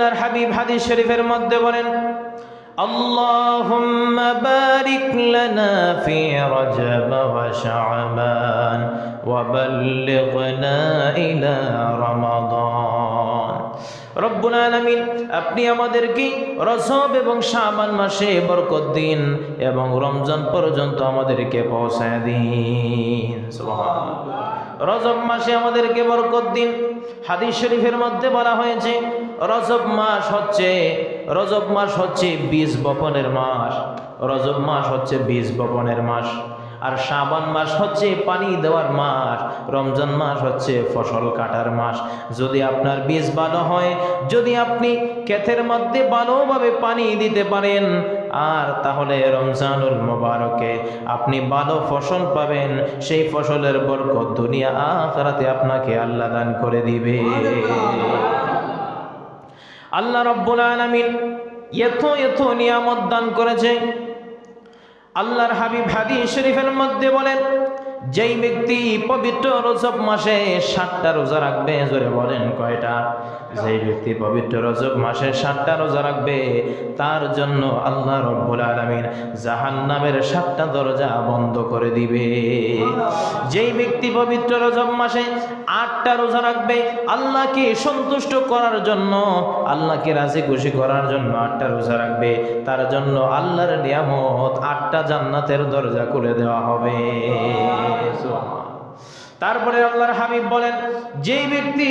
আল্লাহর হাবিব হাদিস শরীফের মধ্যে বলেন, আল্লাহুম্মা বারিক লানা ফি রজব ওয়া শাবান ওয়া বাল্লিগনা ইলা রমাদান। রব্বুল আলামিন, আপনি আমাদেরকে রজব এবং শাবান মাসে বরকত দিন এবং রমজান পর্যন্ত আমাদেরকে পৌঁছায় দিন। সুবহানাল্লাহ। রজব মাসে আমাদেরকে বরকত দিন। হাদিস শরীফের মধ্যে বলা হয়েছে রজব মাস হচ্ছে বীজ বপনের মাস। রজব মাস হচ্ছে বীজ বপনের মাস। আর শাবান মাস হচ্ছে পানি দেওয়ার মাস। রমজান মাস হচ্ছে ফসল কাটার মাস। যদি আপনার বীজ ভালো হয়, যদি আপনি ক্ষেতের মধ্যে ভালোভাবে পানি দিতে পারেন, আর তাহলে রমজানুল মুবারকে আপনি ভালো ফসল পাবেন। সেই ফসলের বরকত দুনিয়া আখিরাতে আপনাকে আল্লাহ দান করে দিবে। আল্লাহ রাব্বুল আলামিন এত নিয়ামত দান করেছে। আল্লাহর হাবিব হাদিস শরীফের মধ্যে বলেন, যেই ব্যক্তি পবিত্র রজব মাসে 7টা রোজা রাখবে, জোরে বলেন কয়টা? যেই ব্যক্তি পবিত্র রজব মাসে 7টা রোজা রাখবে, তার জন্য আল্লাহ রাব্বুল আলামিন জাহান্নামের 7টা দরজা বন্ধ করে দিবে। যেই ব্যক্তি পবিত্র রজব মাসে 8টা রোজা রাখবে, আল্লাহকে সন্তুষ্ট করার জন্য, আল্লাহকে রাজি খুশি করার জন্য 8টা রোজা রাখবে, তার জন্য আল্লাহর নিয়ামত 8টা জান্নাতের দরজা খুলে দেওয়া হবে। তারপরে আল্লাহর হাবিব বলেন, যেই ব্যক্তি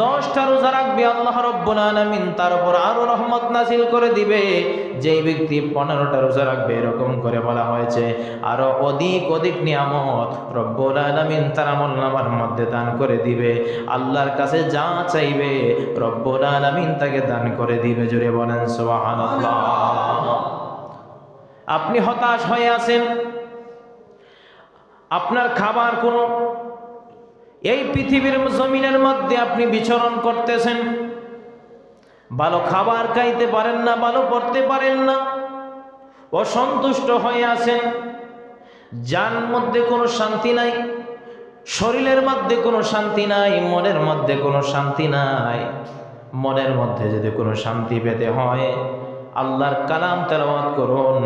10টা রোজা রাখবে, আল্লাহ রাব্বুল আলামিন তার উপর আরো রহমত নাযিল করে দিবে। যেই ব্যক্তি 15টা রোজা রাখবে, এরকম করে বলা হয়েছে, আরো অধিক নিয়ামত রব্বুল আলামিন তার আমলনামার মধ্যে দান করে দিবে। আল্লাহর কাছে যা চাইবে রব্বুল আলামিন তাকে দান করে দিবে। জোরে বলেন সুবহানাল্লাহ। আপনি হতাশ হয়ে আছেন, আপনার খাবার কোনো, এই পৃথিবীর জমিনের মধ্যে আপনি বিচরণ করতেছেন, ভালো খাবার খাইতে পারেন না, ভালো পড়তে পারেন না, অসন্তুষ্ট হয়ে আছেন, জান মধ্যে কোনো শান্তি নাই, শরীরের মধ্যে কোনো শান্তি নাই, মনের মধ্যে কোনো শান্তি নাই। মনের মধ্যে যদি কোনো শান্তি পেতে হয়, আল্লাহর কালাম তেলাওয়াত করুন,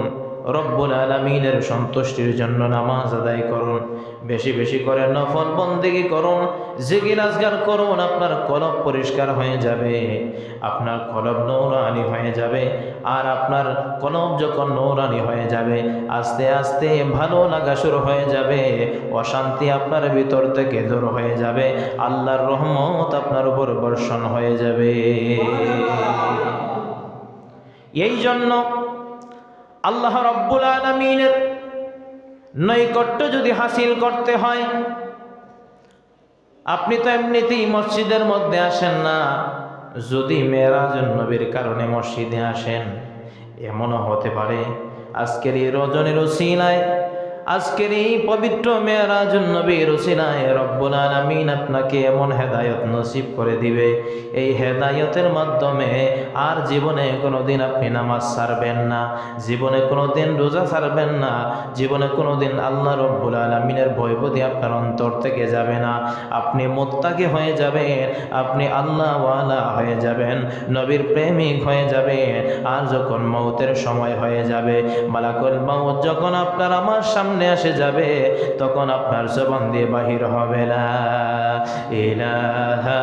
রব্বুল আলামিনের সন্তুষ্টির জন্য নামাজ আদায় করুন, বেশি বেশি করে নফল বন্দেগী করুন, জিকির আজকার করুন। আপনার কলব পরিষ্কার হয়ে যাবে, আপনার কলব নূরানি হয়ে যাবে। আর আপনার কলব যখন নূরানি হয়ে যাবে, আস্তে আস্তে ভালো লাগা শুরু হয়ে যাবে, অশান্তি আপনার ভিতর থেকে দূর হয়ে যাবে, আল্লাহর রহমত আপনার উপর বর্ষণ হয়ে যাবে। এই জন্য আল্লাহ রাব্বুল আলামিনের নৈকট্য যদি হাসিল করতে হয়, আপনি তো এমনিতেই মসজিদের মধ্যে আসেন না। যদি মেরাজুন নবীর কারণে মসজিদে আসেন, এমনও হতে পারে আজকের এই রজনীর উসিলায়, আজকের এই পবিত্র মেরাজুন নবীর উসিলায় রব্বুল আলামিন আপনাকে এমন হেদায়েত নসিব করে দিবে, এই হেদায়েতের মাধ্যমে আর জীবনে কোনোদিন আপনি নামাজ ছাড়বেন না, জীবনে কোনোদিন রোজা ছাড়বেন না, জীবনে কোনোদিন আল্লাহ রব্বুল আলামিনের ভয়ভীতি আপনার অন্তর থেকে যাবে না। আপনি মুত্তাকি হয়ে যাবেন, আপনি আল্লাহওয়ালা হয়ে যাবেন, নবীর প্রেমিক হয়ে যাবেন। আর যখন মৌতের সময় হয়ে যাবে, মালাকুল মউত যখন আপনার আমার সামনে এসে যাবে, তখন আপনার জবান দিয়ে বাহির হবে লা ইলাহা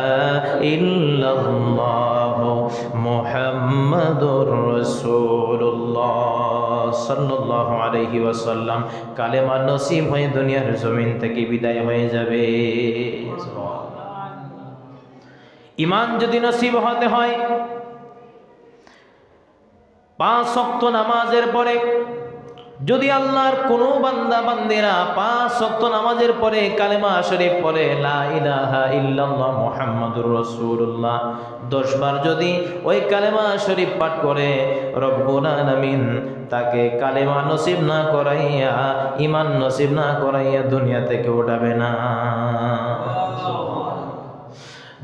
ইল্লাল্লাহ মুহাম্মাদুর রাসূলুল্লাহ সাল্লাল্লাহু আলাইহি ওয়াসাল্লাম। কালেমা নসিব হয়ে দুনিয়ার জমিন থেকে বিদায় হয়ে যাবে। ঈমান যদি নসিব হতে হয়, 5 ওয়াক্ত নামাজের পরে যদি আল্লাহর কোনো বান্দা বান্দিরা 5 ওয়াক্ত নামাজের পরে কালেমা শরীফ পড়ে লা ইলাহা ইল্লাল্লাহ মুহাম্মাদুর রাসূলুল্লাহ 10 বার যদি ওই কালেমা শরীফ পাঠ করে, রব্বুল আলামিন তাকে কালেমা নসিব না করাইয়া, ঈমান নসিব না করাইয়া দুনিয়া থেকে উঠাবে না।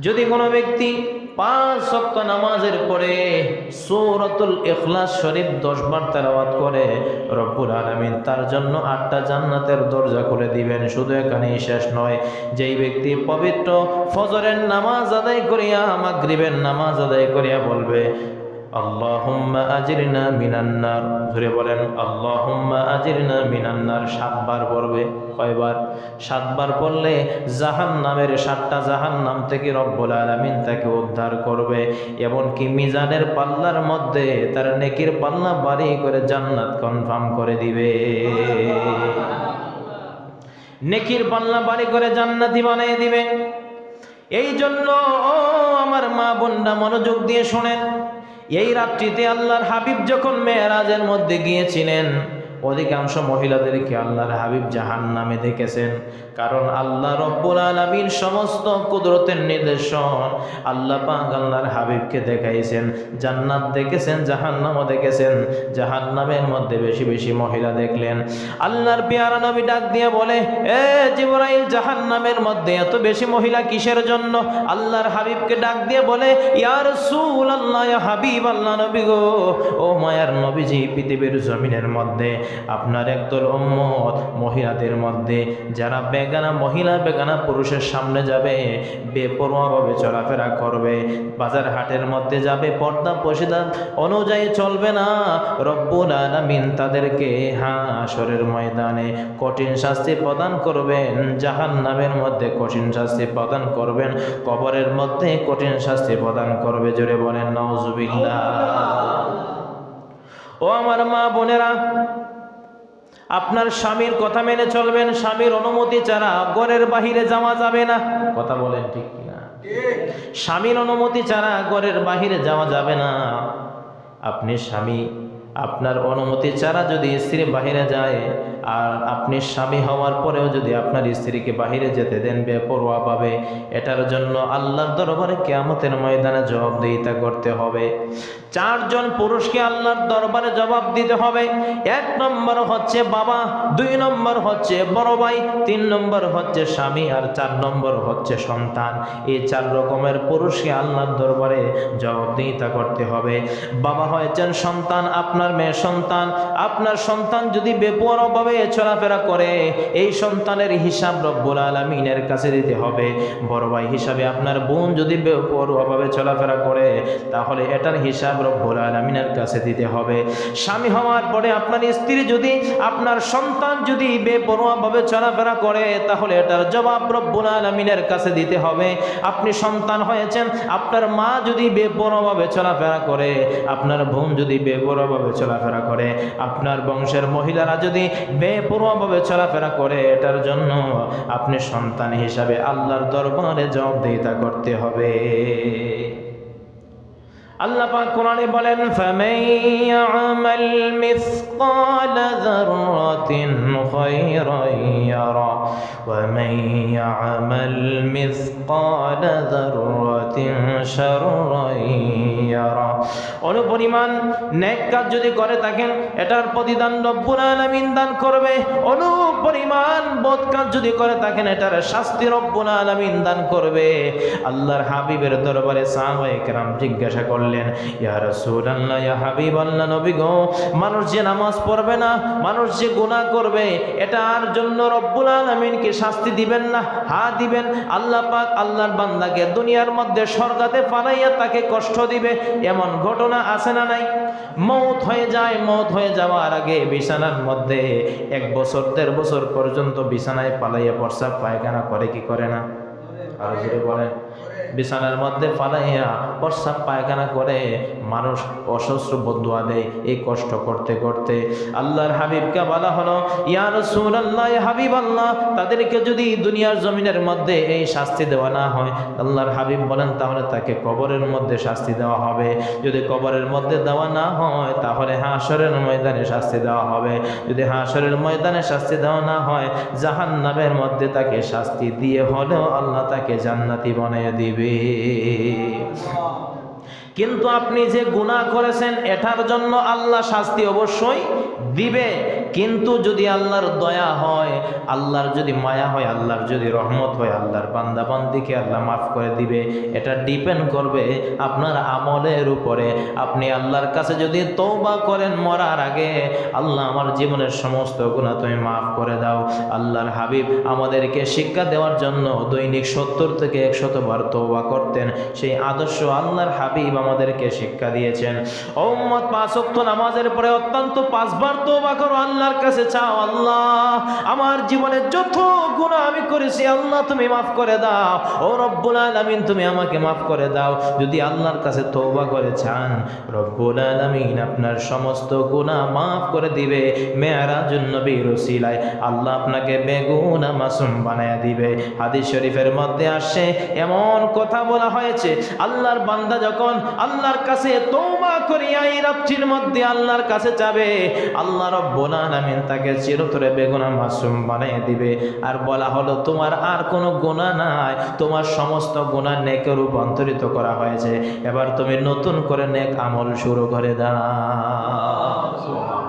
যদি কোনো ব্যক্তি 5 ওয়াক্ত নামাজের পরে সূরাতুল ইখলাস শরীফ 10 বার তেলাওয়াত করে রব্বুল আলামিন তার জন্য 8টা জান্নাতের দরজা খুলে দিবেন। শুধু এখানেই শেষ নয়, যেই ব্যক্তি পবিত্র ফজরের নামাজ আদায় করিয়া মাগরিবের নামাজ আদায় করিয়া বলবে আল্লাহুম্মা আজিরনা মিনান নার, ধরে বলেন আল্লাহুম্মা আজিরনা মিনান নার 7 বার পড়বে। কয়বার? 7 বার পড়লে জাহান্নামের 7টা জাহান্নাম থেকে রব্বুল আলামিন তাকে উদ্ধার করবে। এমনকি মিজানের পাল্লার মধ্যে তার নেকির পাল্লা ভারী করে জান্নাত কনফার্ম করে দিবে। নেকির পাল্লা ভারী করে জান্নাতি বানিয়ে দিবে। এই জন্য ও আমার মা বোনরা মনোযোগ দিয়ে শোনেন, এই রাত্রিতে আল্লাহর হাবিব যখন মেরাজের মধ্যে গিয়েছিলেন, অধিকাংশ মহিলাদেরকে আল্লাহর হাবিব জাহান্নামে দেখেছেন। কারণ আল্লাহ রব্বুল আলামিন সমস্ত কুদরতের নিদর্শন আল্লাহ পাক আল্লাহর হাবিবকে দেখাইছেন। জান্নাত দেখেছেন, জাহান্নামও দেখেছেন। জাহান্নামের মধ্যে বেশি বেশি মহিলা দেখলেন। আল্লাহর পেয়ারা নবী ডাক দিয়ে বলে, এ জিবরাইল, জাহান্নামের মধ্যে এত বেশি মহিলা কিসের জন্য? আল্লাহর হাবিবকে ডাক দিয়ে বলে, ইয়া রাসূলুল্লাহ, ইয়া হাবিব আল্লাহ নবী গো, ও মায়ার নবীজি, পৃথিবীর জমিনের মধ্যে আপনার একদল উম্মত মহিলাদের মধ্যে যারা বেগানা মহিলা বেগানা পুরুষের সামনে যাবে, বেপরোয়াভাবে চলাফেরা করবে, বাজার হাটের মধ্যে যাবে, পর্দা পর্দা অনুযায়ী চলবে না, রব্বুল আলামিন তাদেরকে হাশরের ময়দানে কঠিন শাস্তি প্রদান করবেন, জাহান্নামের মধ্যে কঠিন শাস্তি প্রদান করবেন, কবরের মধ্যে কঠিন শাস্তি প্রদান করবে। জোরে বলেন নাউজুবিল্লাহ। ও আমার মা বোনেরা, আপনার স্বামীর কথা মেনে চলবেন। স্বামীর অনুমতি ছাড়া ঘরের বাহিরে যাওয়া যাবে না। কথা বলেন ঠিক কিনা? স্বামীর অনুমতি ছাড়া ঘরের বাহিরে যাওয়া যাবে না। আপনি স্বামী, আপনার অনুমতি ছাড়া যদি স্ত্রী বাহিরে যায়, আর আপনি স্বামী হওয়ার পরেও যদি আপনার স্ত্রীকে বাহিরে যেতে দেন বেপরোয়া ভাবে, এটার জন্য আল্লাহর দরবারে কিয়ামতের ময়দানে জবাবদিহিতা করতে হবে। 4 জন পুরুষকে আল্লাহর দরবারে জবাব দিতে হবে। 1 নম্বর হচ্ছে বাবা, 2 নম্বর হচ্ছে বড় ভাই, 3 নম্বর হচ্ছে স্বামী, আর 4 নম্বর হচ্ছে সন্তান। এই 4 রকমের পুরুষকে আল্লাহর দরবারে জবাবদিহিতা করতে হবে। বাবা হয়েছেন সন্তান, আপনার মেয়ে সন্তান। আপনার সন্তান যদি বেপরোয়াভাবে চলাফেরা করে, এই সন্তানের হিসাব রব্বুল আলামিনের কাছে দিতে হবে। বড় ভাই হিসাবে আপনার বোন যদি বেপরোয়াভাবে চলাফেরা করে, তাহলে এটার হিসাব রব্বুল আলামিনের কাছে দিতে হবে। স্বামী হওয়ার পরে আপনার স্ত্রী যদি, আপনার সন্তান যদি বেপরোয়াভাবে চলাফেরা করে, তাহলে এটার জবাব রব্বুল আলামিনের কাছে দিতে হবে। আপনি সন্তান হয়েছেন, আপনার মা যদি বেপরোয়াভাবে চলাফেরা করে, আপনার বোন যদি বেপরোয়াভাবে চলাফেরা করে, আপনার বংশের মহিলারা যদি বেপরোয়াভাবে চলাফেরা করে, এটার জন্য আপনি সন্তান হিসাবে আল্লাহর দরবারে জবাবদিহিতা করতে হবে। আল্লাহ পাক কোরআনে বলেন, ফামান ইয়ামাল মিসকালা যাররাতিন খায়রান ইয়ারা ওয়া মান ইয়ামাল মিসকালা যাররাতিন শাররান ইয়ারা। অনুপরিমাণ নেক কাজ যদি করে থাকেন, এটার প্রতিদান রব্বুল আলামিন দান করবে। অনুপরিমাণ বদ কাজ যদি করে থাকেন, এটার শাস্তি রব্বুল আলামিন দান করবে। আল্লাহর হাবিবের দরবারে সাহাবায়ে কেরাম জিজ্ঞাসা করলেন, ইয়া রাসূলুল্লাহ, ইয়া হাবিবাল্লাহ নবী গো, মানুষ যে নামাজ পড়বে না, মানুষ যে গুনাহ করবে, এটার জন্য রব্বুল আলামিন কি শাস্তি দিবেন না? হ্যাঁ দিবেন। আল্লাহ পাক আল্লাহর বান্দাকে দুনিয়ার মধ্যে স্বর্গাতে পাঠাইয়া তাকে কষ্ট দিবে। এমন ঘটনা আছে না নাই? মওত হয়ে যায়, মওত হয়ে যাওয়ার আগে বিছানার মধ্যে 1 বছর 1.5 বছর পর্যন্ত বিছানায় পালাইয়া প্রস্রাব পায়খানা করে কি করে না? আর জোরে বলেন। বিছানার মধ্যে পালাইয়া প্রস্রাব পায়খানা করে মানুষ অসহস্র বদুয়া দেয়। এই কষ্ট করতে করতে আল্লাহর হাবিবকে বলা হলো, ইয়া রাসূলুল্লাহ, ইয়া হাবিবাল্লাহ, তাদেরকে যদি দুনিয়ার জমিনের মধ্যে এই শাস্তি দেওয়া না হয়, আল্লাহর হাবিব বলেন, তাহলে তাকে কবরের মধ্যে শাস্তি দেওয়া হবে। যদি কবরের মধ্যে দেওয়া না হয়, তাহলে হাশরের ময়দানে শাস্তি দেওয়া হবে। যদি হাশরের ময়দানে শাস্তি দেওয়া না হয়, জাহান্নামের মধ্যে তাকে শাস্তি দিয়ে হলেও আল্লাহ তাকে জান্নাতি বানিয়ে দিবে। কিন্তু আপনি যে গুনাহ করেছেন, এটার জন্য আল্লাহ শাস্তি অবশ্যই দিবে। কিন্তু যদি আল্লাহর দয়া হয়, আল্লাহর যদি মায়া হয়, আল্লাহর যদি রহমত হয়, আল্লাহর বান্দা বান্দিকে আল্লাহ মাফ করে দিবে। এটা ডিপেন্ড করবে আপনার আমলের উপরে। আপনি আল্লাহর কাছে যদি তওবা করেন মরার আগে, আল্লাহ আমার জীবনের সমস্ত গুনাহ তুমি মাফ করে দাও। আল্লাহর হাবিব আমাদেরকে শিক্ষা দেওয়ার জন্য দৈনিক 70 থেকে 100 বার তওবা করতেন। সেই আদর্শ আল্লাহর হাবিব আমাদেরকে শিক্ষা দিয়েছেন। ও উম্মত, 5 ওয়াক্ত নামাজের পরে অত্যন্ত 5 বার তওবা করো, আল্লাহর কাছে চাও, আল্লাহ আমার জীবনের যত গুনাহ আমি করেছি আল্লাহ তুমি মাফ করে দাও। ও রব্বুল আলামিন তুমি আমাকে মাফ করে দাও। যদি আল্লাহর কাছে তওবা করে চান, রব্বুল আলামিন আপনার সমস্ত গুনাহ মাফ করে দিবে। মেরাজুন নবীর ওসিলায় আল্লাহ আপনাকে বেগুনাহ মাসুম বানায়া দিবে। হাদিস শরীফের মধ্যে আসছে, এমন কথা বলা হয়েছে, আল্লাহর বান্দা যখন আল্লাহর কাছে তওবা করিয়া এই রাত্রির মধ্যে আল্লাহর কাছে যাবে, আল্লাহ রব্বুল আলামিন তাকে চিরতরে বেগুনাহ মাসুম বানিয়ে দিবে। আর বলা হলো তোমার আর কোনো গুনাহ নাই, তোমার সমস্ত গুনাহ নেকে রূপান্তরিত করা হয়েছে, এবার তুমি নতুন করে নেক আমল শুরু করে দাও।